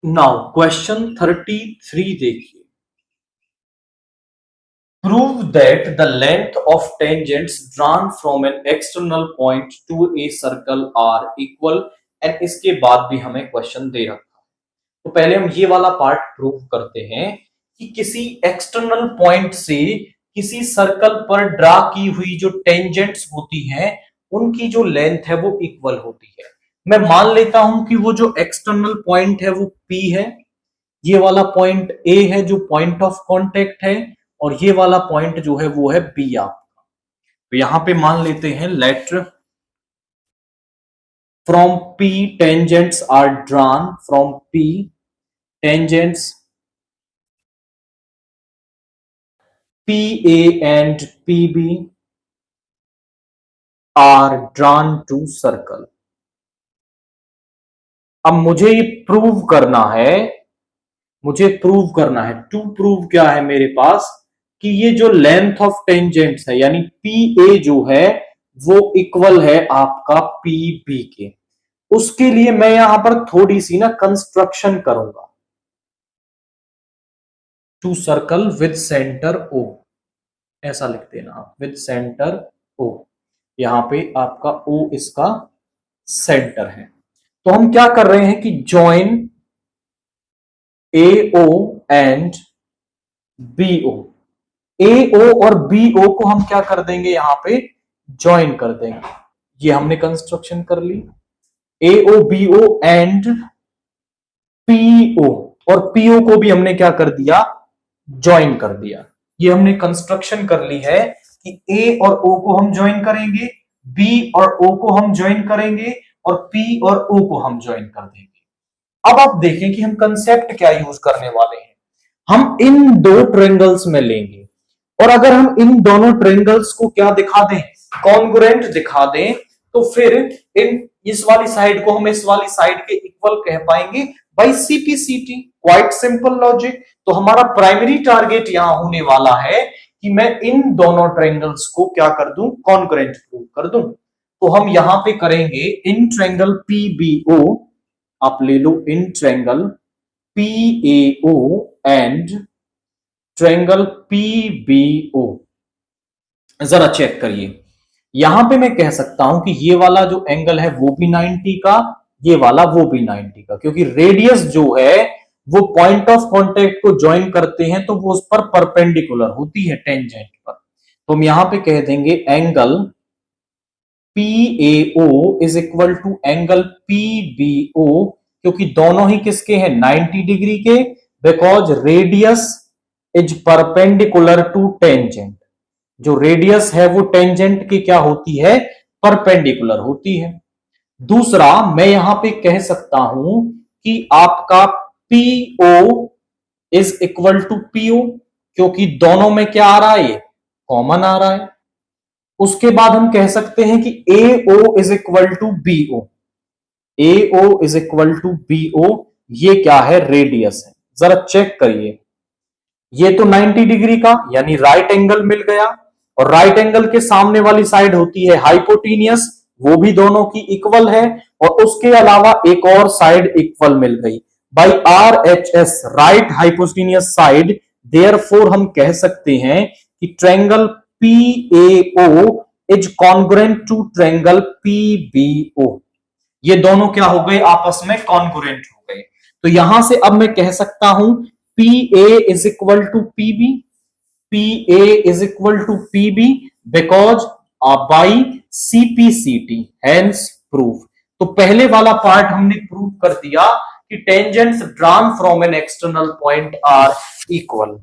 Now question 33 देखिए। Prove that the length of tangents drawn from an external point to a circle are equal. And इसके बाद भी हमें question दे रखा है, तो पहले हम ये वाला पार्ट प्रूव करते हैं कि किसी एक्सटर्नल पॉइंट से किसी सर्कल पर ड्रा की हुई जो टेंजेंट्स होती हैं उनकी जो लेंथ है वो इक्वल होती है। मैं मान लेता हूं कि वो जो एक्सटर्नल पॉइंट है वो P है, ये वाला पॉइंट A है जो पॉइंट ऑफ कांटेक्ट है, और ये वाला पॉइंट जो है वो है B आपका। तो यहां पे मान लेते हैं let from P tangents are drawn from P tangents PA and PB are drawn to circle। अब मुझे ये प्रूव करना है, टू प्रूव क्या है मेरे पास कि ये जो लेंथ ऑफ टेंजेंट्स है यानी PA जो है वो इक्वल है आपका PB के। उसके लिए मैं यहां पर थोड़ी सी ना कंस्ट्रक्शन करूंगा। Two circle with centre O, ऐसा लिख देना आप, विद सेंटर O। यहां पे आपका O इसका सेंटर है। तो हम क्या कर रहे हैं कि join AO and BO। AO और BO को हम क्या कर देंगे, यहां पे ज्वाइन कर देंगे। ये हमने कंस्ट्रक्शन कर ली। AO BO एंड PO, और PO को भी हमने क्या कर दिया, ज्वाइन कर दिया। ये हमने कंस्ट्रक्शन कर ली है कि A और O को हम ज्वाइन करेंगे, B और O को हम ज्वाइन करेंगे, और P और O को हम ज्वाइन कर देंगे। अब आप देखें कि हम कंसेप्ट क्या यूज करने वाले हैं। हम इन दो ट्रायंगल्स में लेंगे, और अगर हम इन दोनों ट्रायंगल्स को क्या दिखा दें, कॉन्ग्रुएंट दिखा दें, तो फिर इस वाली साइड को हम इस वाली साइड के इक्वल कह पाएंगे by CPCT। Quite simple logic. तो हमारा प्राइमरी टारगेट यहां होने वाला है कि मैं इन दोनों ट्रायंगल्स को क्या कर दूं, कॉन्ग्रुएंट प्रूव कर दूं। तो हम यहां पे करेंगे इन ट्रायंगल PBO, आप ले लो इन triangle PAO and triangle PBO। जरा चेक करिए, यहां पे मैं कह सकता हूं कि ये वाला जो एंगल है वो भी 90 का, ये वाला वो भी 90 का, क्योंकि रेडियस जो है वो पॉइंट ऑफ कांटेक्ट को ज्वाइन करते हैं तो वो उस पर परपेंडिकुलर होती है टेंजेंट पर। तो हम यहां पे कह देंगे angle PAO is equal to angle PBO, क्योंकि दोनों ही किसके हैं, 90 डिग्री के, because radius is perpendicular to tangent. जो रेडियस है वो टेंजेंट की क्या होती है, परपेंडिकुलर होती है। दूसरा मैं यहां पे कह सकता हूं कि आपका PO is equal to PO, क्योंकि दोनों में क्या आ रहा है, ये कॉमन आ रहा है। उसके बाद हम कह सकते हैं कि AO is equal to BO। AO is equal to BO, ये क्या है, रेडियस है। जरा चेक करिए, ये तो 90 डिग्री का यानी राइट एंगल मिल गया, और राइट एंगल के सामने वाली साइड होती है हाइपोटेनियस, वो भी दोनों की इक्वल है, और उसके अलावा एक और साइड इक्वल मिल गई by RHS, right hypotenuse side. Therefore हम कह सकते हैं कि triangle PAO is congruent to triangle PBO। ये दोनों क्या हो गए, आपस में कॉन्ग्रुएंट हो गए। तो यहां से अब मैं कह सकता हूं PA is equal to PB, PA is equal to PB because by CPCT, hence proof। तो पहले वाला पार्ट हमने प्रूव कर दिया कि tangents drawn from an external point are equal.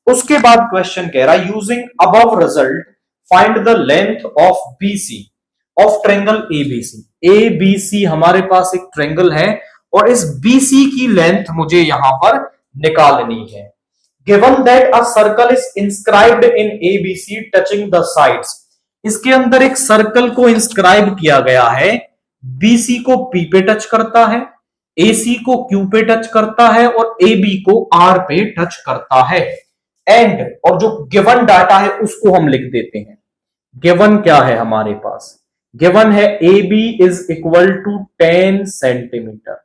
उसके बाद क्वेश्चन कह रहा है using above result find the length of BC of triangle ABC। ABC हमारे पास एक ट्रायंगल है, और इस BC की लेंथ मुझे यहां पर निकालनी है। Given that a circle is inscribed in ABC touching the sides. इसके अंदर एक सर्कल को इंस्क्राइब किया गया है, BC को P पे टच करता है, AC को Q पे टच करता है, और AB को R पे टच करता है। एंड और जो गिवन डाटा है उसको हम लिख देते हैं। गिवन क्या है हमारे पास, गिवन है AB is equal to 10 centimetre.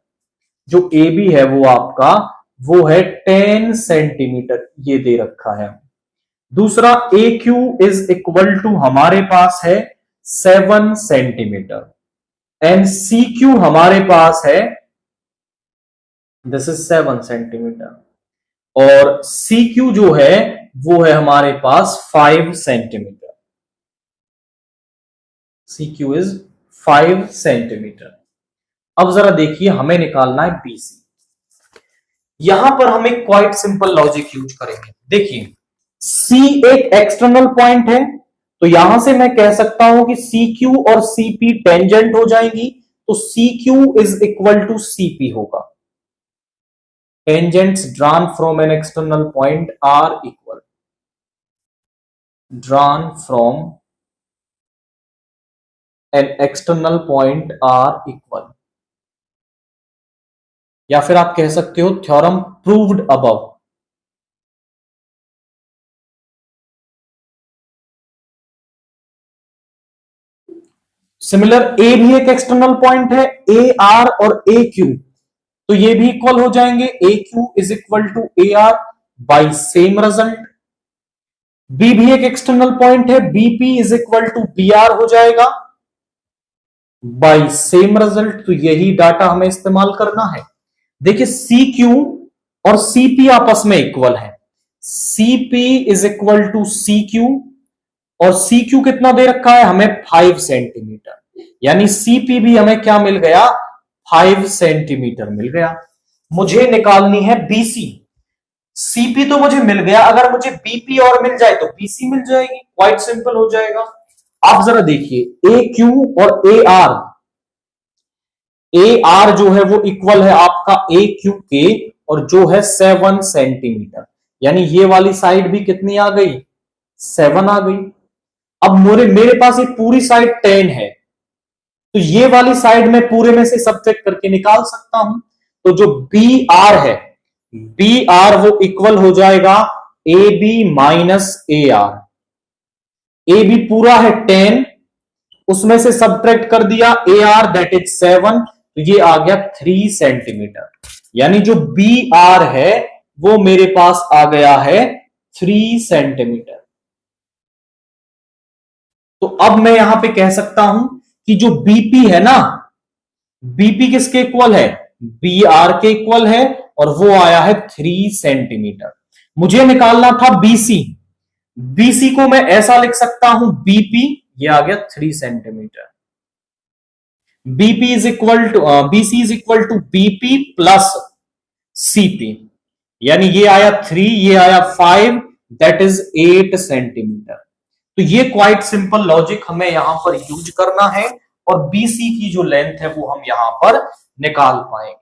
जो ए बी है वो आपका वो है 10 सेंटीमीटर, ये दे रखा है। दूसरा ए क्यू इज इक्वल टू हमारे पास है 7 सेंटीमीटर एंड सी क्यू हमारे पास है दिस इज 7 सेंटीमीटर और सी क्यू जो है वो है हमारे पास 5 centimetre. C Q is 5 centimetre. अब जरा देखिए हमें निकालना है बीसी। यहां पर हम एक क्वाइट सिंपल लॉजिक यूज करेंगे। देखिए सी एक एक्सटर्नल पॉइंट है तो यहां से मैं कह सकता हूं कि सी क्यू और सीपी टेंजेंट हो जाएंगी, तो C Q is equal to CP होगा। Tangents drawn from an external point are equal, drawn from an external point are equal, या फिर आप कह सकते हो theorem proved above. Similar A भी एक एक्सटर्नल पॉइंट है, ए आर और ए क्यू, तो ये भी इक्वल हो जाएंगे। A Q is equal to A R by same result. B भी एक एक्सटर्नल पॉइंट है, BP is equal to B R हो जाएगा बाई सेम रिजल्ट। तो यही डाटा हमें इस्तेमाल करना है। देखिए सी क्यू और सीपी आपस में इक्वल है, CP is equal to C Q और सी क्यू कितना दे रखा है हमें 5 सेंटीमीटर, यानी सीपी भी हमें क्या मिल गया 5 सेंटीमीटर मिल गया। मुझे निकालनी है बीसी। सीपी तो मुझे मिल गया, अगर मुझे बीपी और मिल जाए तो बीसी मिल जाएगी, क्वाइट सिंपल हो जाएगा। आप जरा देखिए ए क्यू और ए आर जो है वो इक्वल है आपका ए क्यू के और जो है 7 सेंटीमीटर, यानी ये वाली साइड भी कितनी आ गई 7 आ गई। अब मेरे पास ये पूरी साइड 10 है, तो ये वाली साइड में पूरे में से सब्ट्रैक्ट करके निकाल सकता हूं। तो जो बी आर है, बी आर वो इक्वल हो जाएगा A B minus A R. A B पूरा है 10, उसमें से सब्ट्रैक्ट कर दिया ए आर दैट इज 7, तो ये आ गया 3 सेंटीमीटर, यानी जो बी आर है वो मेरे पास आ गया है 3 सेंटीमीटर। तो अब मैं यहां पे कह सकता हूं कि जो बीपी है ना, बीपी किसके इक्वल है बी आर के इक्वल है और वो आया है 3 सेंटीमीटर। मुझे निकालना था बीसी, बीसी को मैं ऐसा लिख सकता हूं बीपी, ये आ गया 3 centimetre. BP is equal to BC is equal to BP plus CP, यानी ये आया 3, ये आया 5, दैट इज 8 सेंटीमीटर। तो ये क्वाइट सिंपल लॉजिक हमें यहां पर यूज करना है और बीसी की जो लेंथ है वो हम यहां पर निकाल पाएंगे।